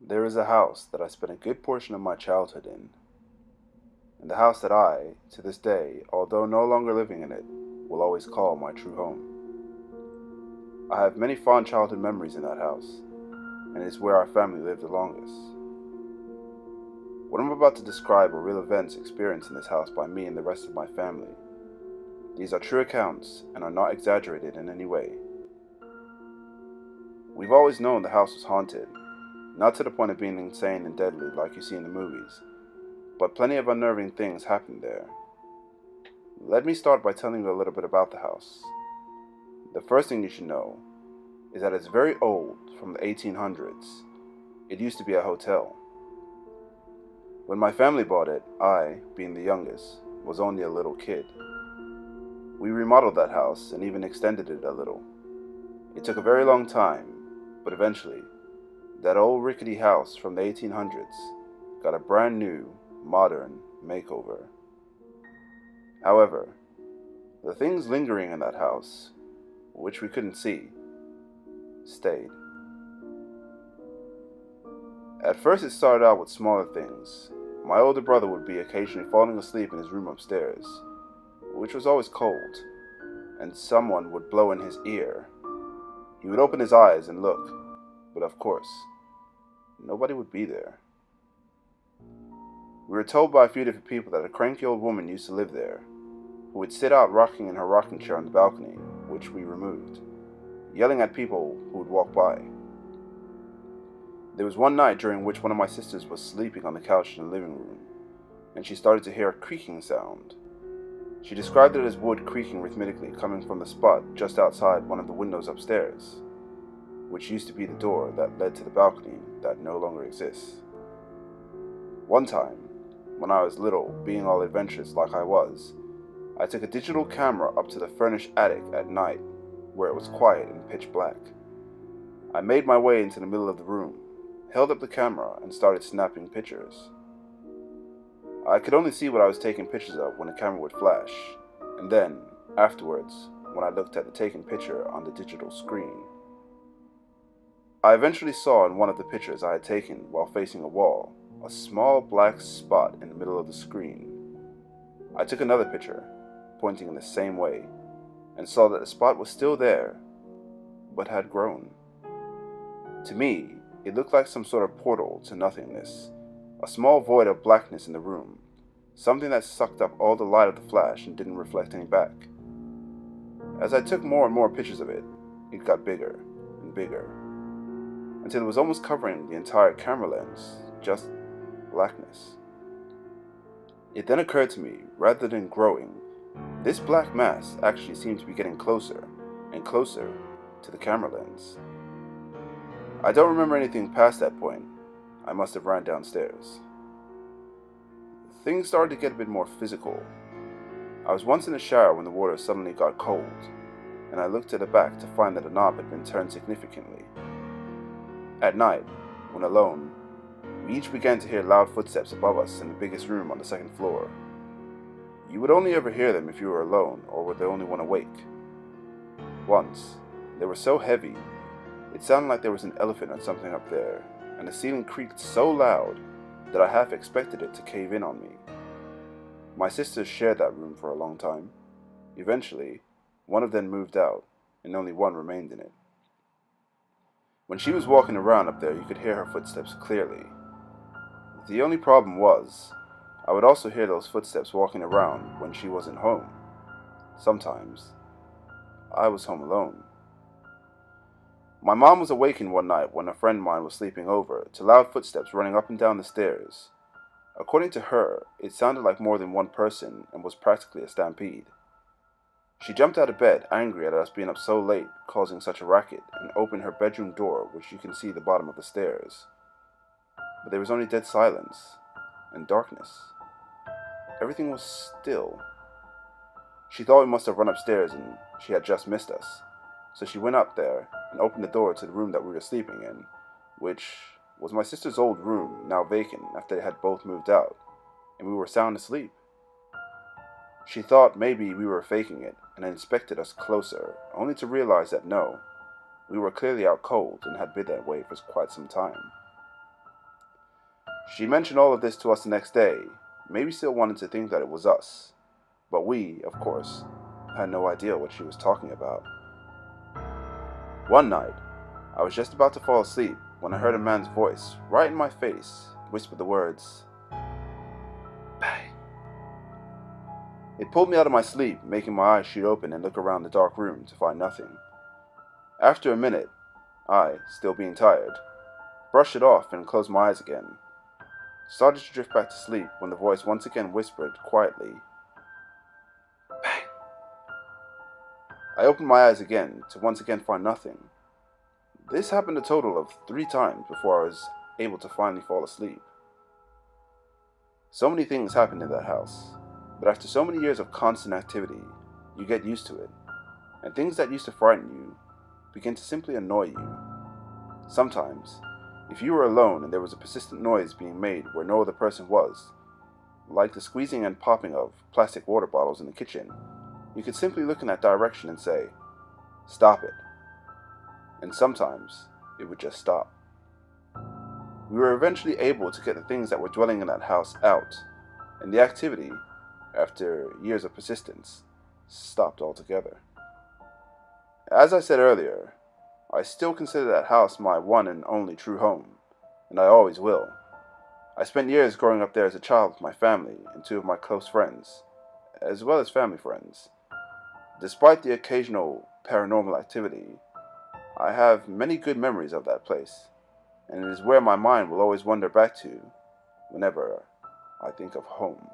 There is a house that I spent a good portion of my childhood in, and the house that I, to this day, although no longer living in it, will always call my true home. I have many fond childhood memories in that house, and it is where our family lived the longest. What I'm about to describe are real events experienced in this house by me and the rest of my family. These are true accounts and are not exaggerated in any way. We've always known the house was haunted, not to the point of being insane and deadly like you see in the movies, but plenty of unnerving things happened there. Let me start by telling you a little bit about the house. The first thing you should know is that it's very old, from the 1800s. It used to be a hotel. When my family bought it, I, being the youngest, was only a little kid. We remodeled that house and even extended it a little. It took a very long time, but eventually, that old rickety house from the 1800s got a brand new, modern makeover. However, the things lingering in that house, which we couldn't see, stayed. At first it started out with smaller things. My older brother would be occasionally falling asleep in his room upstairs, which was always cold, and someone would blow in his ear. He would open his eyes and look, but of course, nobody would be there. We were told by a few different people that a cranky old woman used to live there, who would sit out rocking in her rocking chair on the balcony, which we removed, yelling at people who would walk by. There was one night during which one of my sisters was sleeping on the couch in the living room, and she started to hear a creaking sound. She described it as wood creaking rhythmically coming from the spot just outside one of the windows upstairs, which used to be the door that led to the balcony that no longer exists. One time, when I was little, being all adventurous like I was, I took a digital camera up to the furnished attic at night, where it was quiet and pitch black. I made my way into the middle of the room, held up the camera, and started snapping pictures. I could only see what I was taking pictures of when the camera would flash, and then, afterwards, when I looked at the taken picture on the digital screen. I eventually saw in one of the pictures I had taken while facing a wall, a small black spot in the middle of the screen. I took another picture, pointing in the same way, and saw that the spot was still there, but had grown. To me, it looked like some sort of portal to nothingness, a small void of blackness in the room, something that sucked up all the light of the flash and didn't reflect any back. As I took more and more pictures of it, it got bigger and bigger, until it was almost covering the entire camera lens, just blackness. It then occurred to me, rather than growing, this black mass actually seemed to be getting closer and closer to the camera lens. I don't remember anything past that point. I must have ran downstairs. Things started to get a bit more physical. I was once in the shower when the water suddenly got cold, and I looked to the back to find that the knob had been turned significantly. At night, when alone, we each began to hear loud footsteps above us in the biggest room on the second floor. You would only ever hear them if you were alone or were the only one awake. Once, they were so heavy, it sounded like there was an elephant or something up there, and the ceiling creaked so loud that I half expected it to cave in on me. My sisters shared that room for a long time. Eventually, one of them moved out, and only one remained in it. When she was walking around up there, you could hear her footsteps clearly. The only problem was, I would also hear those footsteps walking around when she wasn't home. Sometimes, I was home alone. My mom was awakened one night when a friend of mine was sleeping over to loud footsteps running up and down the stairs. According to her, it sounded like more than one person and was practically a stampede. She jumped out of bed, angry at us being up so late, causing such a racket, and opened her bedroom door, which you can see the bottom of the stairs. But there was only dead silence and darkness. Everything was still. She thought we must have run upstairs and she had just missed us. So she went up there and opened the door to the room that we were sleeping in, which was my sister's old room, now vacant after they had both moved out, and we were sound asleep. She thought maybe we were faking it and inspected us closer, only to realize that no, we were clearly out cold and had been that way for quite some time. She mentioned all of this to us the next day, maybe still wanted to think that it was us, but we, of course, had no idea what she was talking about. One night, I was just about to fall asleep when I heard a man's voice right in my face whisper the words, "Bang." It pulled me out of my sleep, making my eyes shoot open and look around the dark room to find nothing. After a minute, I, still being tired, brushed it off and closed my eyes again. Started to drift back to sleep when the voice once again whispered quietly, "Bang." I opened my eyes again to once again find nothing. This happened a total of 3 times before I was able to finally fall asleep. So many things happened in that house, but after so many years of constant activity, you get used to it, and things that used to frighten you begin to simply annoy you. Sometimes, if you were alone and there was a persistent noise being made where no other person was, like the squeezing and popping of plastic water bottles in the kitchen, you could simply look in that direction and say, "Stop it." And sometimes, it would just stop. We were eventually able to get the things that were dwelling in that house out, and the activity, after years of persistence, stopped altogether. As I said earlier, I still consider that house my one and only true home, and I always will. I spent years growing up there as a child with my family and 2 of my close friends, as well as family friends. Despite the occasional paranormal activity, I have many good memories of that place, and it is where my mind will always wander back to whenever I think of home.